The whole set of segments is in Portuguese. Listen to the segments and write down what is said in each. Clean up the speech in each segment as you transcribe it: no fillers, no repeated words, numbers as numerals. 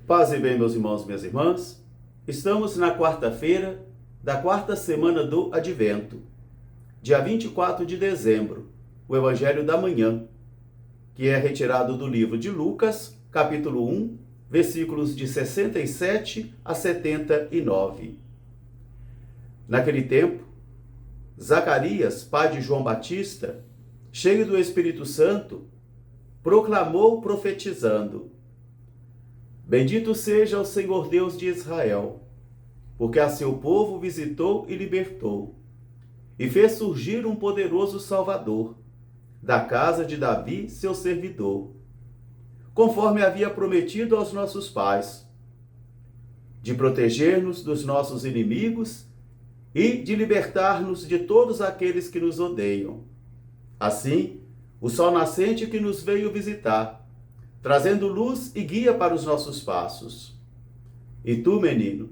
Paz e bem, meus irmãos, minhas irmãs. Estamos na quarta-feira da quarta semana do Advento, dia 24 de dezembro, o Evangelho da Manhã, que é retirado do livro de Lucas, capítulo 1, versículos de 67 a 79. Naquele tempo, Zacarias, pai de João Batista, cheio do Espírito Santo, proclamou profetizando: Bendito seja o Senhor Deus de Israel, porque a seu povo visitou e libertou, e fez surgir um poderoso Salvador, da casa de Davi, seu servidor, conforme havia prometido aos nossos pais, de proteger-nos dos nossos inimigos e de libertar-nos de todos aqueles que nos odeiam. Assim, o sol nascente que nos veio visitar, trazendo luz e guia para os nossos passos. E tu, menino,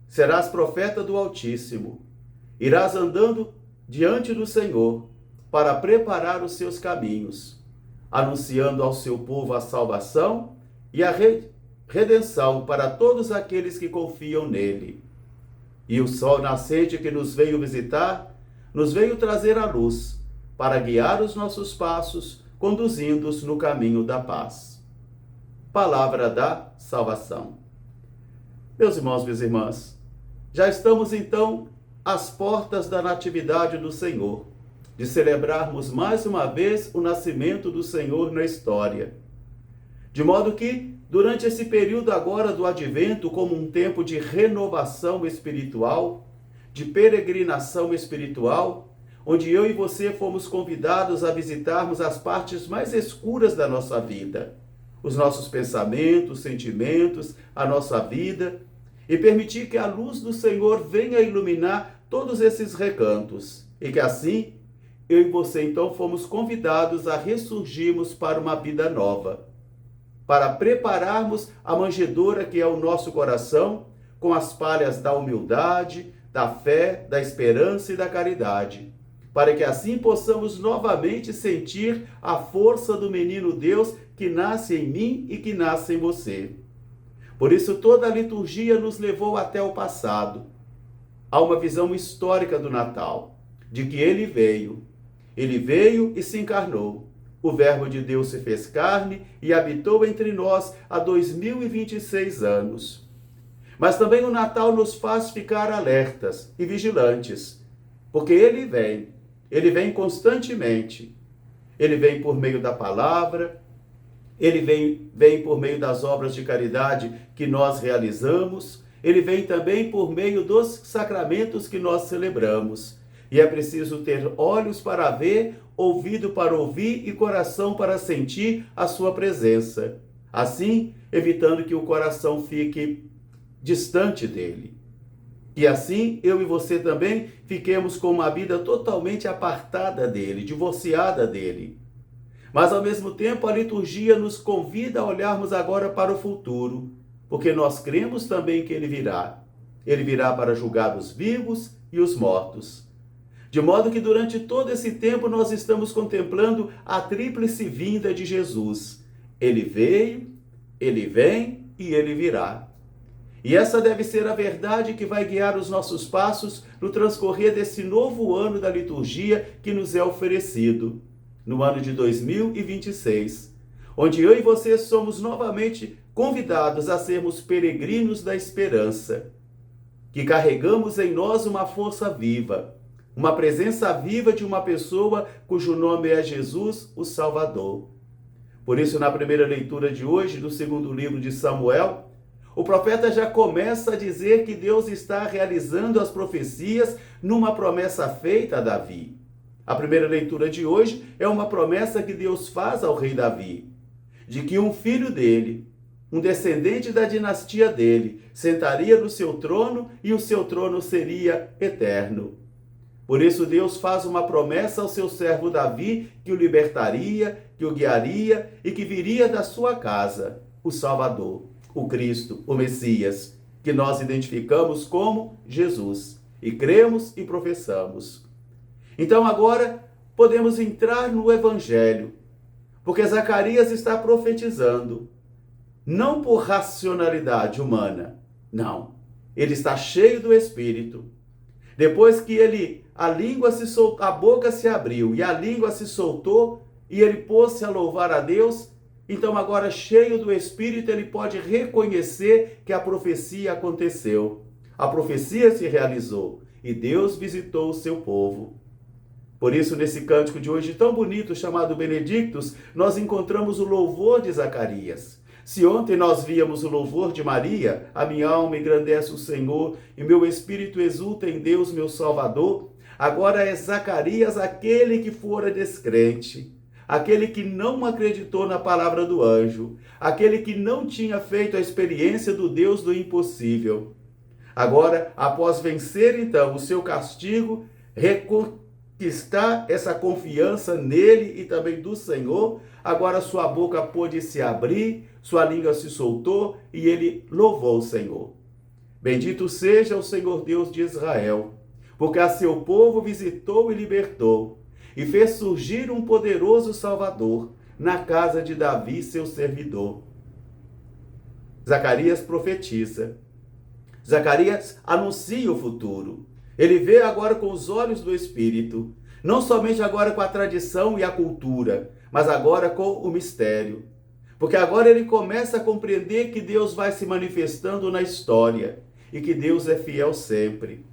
serás profeta do Altíssimo, irás andando diante do Senhor, para preparar os seus caminhos, anunciando ao seu povo a salvação e a redenção para todos aqueles que confiam nele. E o sol nascente que nos veio visitar, nos veio trazer a luz, para guiar os nossos passos, conduzindo-os no caminho da paz. Palavra da salvação. Meus irmãos, minhas irmãs, já estamos então às portas da natividade do Senhor, de celebrarmos mais uma vez o nascimento do Senhor na história. De modo que, durante esse período agora do Advento, como um tempo de renovação espiritual, de peregrinação espiritual, onde eu e você fomos convidados a visitarmos as partes mais escuras da nossa vida, os nossos pensamentos, sentimentos, a nossa vida, e permitir que a luz do Senhor venha iluminar todos esses recantos, e que assim, eu e você então fomos convidados a ressurgirmos para uma vida nova, para prepararmos a manjedoura que é o nosso coração, com as palhas da humildade, da fé, da esperança e da caridade, para que assim possamos novamente sentir a força do menino Deus que nasce em mim e que nasce em você. Por isso toda a liturgia nos levou até o passado. Há uma visão histórica do Natal, de que ele veio e se encarnou. O Verbo de Deus se fez carne e habitou entre nós há 2026 anos. Mas também o Natal nos faz ficar alertas e vigilantes, porque ele vem constantemente. Ele vem por meio da palavra, ele vem por meio das obras de caridade que nós realizamos, ele vem também por meio dos sacramentos que nós celebramos. E é preciso ter olhos para ver, ouvido para ouvir e coração para sentir a sua presença. Assim, evitando que o coração fique distante dele. E assim, eu e você também fiquemos com uma vida totalmente apartada dele, divorciada dele. Mas, ao mesmo tempo, a liturgia nos convida a olharmos agora para o futuro, porque nós cremos também que ele virá. Ele virá para julgar os vivos e os mortos. De modo que durante todo esse tempo nós estamos contemplando a tríplice vinda de Jesus. Ele veio, ele vem e ele virá. E essa deve ser a verdade que vai guiar os nossos passos no transcorrer desse novo ano da liturgia que nos é oferecido, no ano de 2026, onde eu e você somos novamente convidados a sermos peregrinos da esperança, que carregamos em nós uma força viva, uma presença viva de uma pessoa cujo nome é Jesus, o Salvador. Por isso, na primeira leitura de hoje, do segundo livro de Samuel, o profeta já começa a dizer que Deus está realizando as profecias numa promessa feita a Davi. A primeira leitura de hoje é uma promessa que Deus faz ao rei Davi, de que um filho dele, um descendente da dinastia dele, sentaria no seu trono e o seu trono seria eterno. Por isso Deus faz uma promessa ao seu servo Davi que o libertaria, que o guiaria e que viria da sua casa, o Salvador, o Cristo, o Messias, que nós identificamos como Jesus e cremos e professamos. Então agora podemos entrar no Evangelho, porque Zacarias está profetizando. não por racionalidade humana, não. Ele está cheio do Espírito. Depois que a língua se soltou, a boca se abriu e a língua se soltou e ele pôs-se a louvar a Deus, então agora cheio do Espírito ele pode reconhecer que a profecia aconteceu. A profecia se realizou e Deus visitou o seu povo. Por isso, nesse cântico de hoje tão bonito, chamado Benedictus, nós encontramos o louvor de Zacarias. Se ontem nós víamos o louvor de Maria, a minha alma engrandece o Senhor e meu espírito exulta em Deus, meu Salvador, agora é Zacarias aquele que fora descrente, aquele que não acreditou na palavra do anjo, aquele que não tinha feito a experiência do Deus do impossível. Agora, após vencer então o seu castigo, reconquistar essa confiança nele e também do Senhor, agora sua boca pôde se abrir, sua língua se soltou e ele louvou o Senhor. Bendito seja o Senhor Deus de Israel, porque a seu povo visitou e libertou, e fez surgir um poderoso Salvador na casa de Davi, seu servidor. Zacarias profetiza. Zacarias anuncia o futuro. Ele vê agora com os olhos do Espírito, não somente agora com a tradição e a cultura, mas agora com o mistério. Porque agora ele começa a compreender que Deus vai se manifestando na história e que Deus é fiel sempre.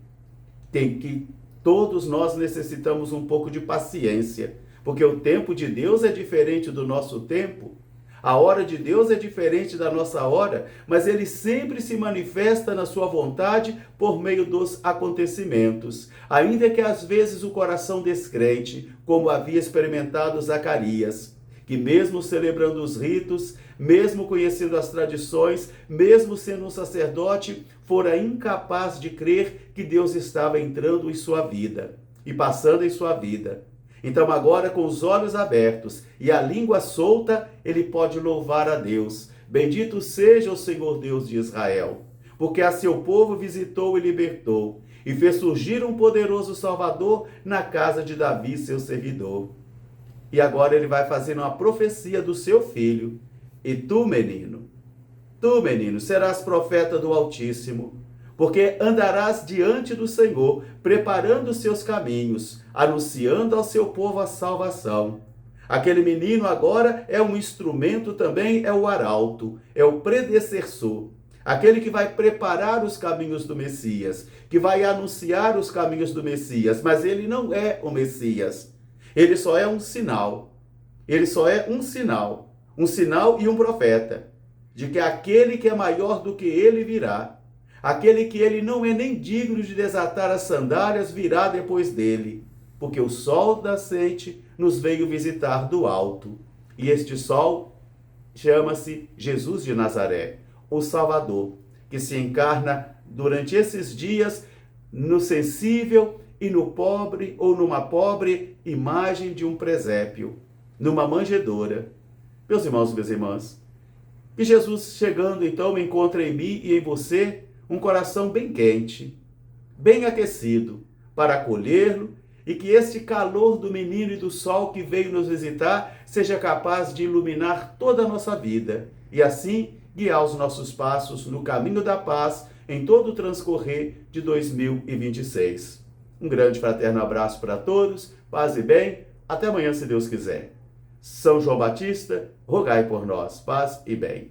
Todos nós necessitamos um pouco de paciência, porque o tempo de Deus é diferente do nosso tempo. A hora de Deus é diferente da nossa hora, mas ele sempre se manifesta na sua vontade por meio dos acontecimentos. Ainda que às vezes o coração descrente, como havia experimentado Zacarias, que mesmo celebrando os ritos, mesmo conhecendo as tradições, mesmo sendo um sacerdote, fora incapaz de crer que Deus estava entrando em sua vida e passando em sua vida. Então agora, com os olhos abertos e a língua solta, ele pode louvar a Deus. Bendito seja o Senhor Deus de Israel, porque a seu povo visitou e libertou, e fez surgir um poderoso Salvador na casa de Davi, seu servidor. E agora ele vai fazer uma profecia do seu filho. E tu, menino, serás profeta do Altíssimo, porque andarás diante do Senhor, preparando os seus caminhos, anunciando ao seu povo a salvação. Aquele menino agora é um instrumento também, é o arauto, é o predecessor, aquele que vai preparar os caminhos do Messias, que vai anunciar os caminhos do Messias, mas ele não é o Messias, ele só é um sinal, um sinal e um profeta, de que aquele que é maior do que ele virá. Aquele que ele não é nem digno de desatar as sandálias virá depois dele, porque o sol nascente nos veio visitar do alto. E este sol chama-se Jesus de Nazaré, o Salvador, que se encarna durante esses dias no sensível e no pobre ou numa pobre imagem de um presépio, numa manjedoura. Meus irmãos e minhas irmãs, que Jesus chegando então encontra em mim e em você um coração bem quente, bem aquecido, para acolhê-lo, e que este calor do menino e do sol que veio nos visitar seja capaz de iluminar toda a nossa vida e assim guiar os nossos passos no caminho da paz em todo o transcorrer de 2026. Um grande fraterno abraço para todos, paz e bem, até amanhã se Deus quiser. São João Batista, rogai por nós, paz e bem.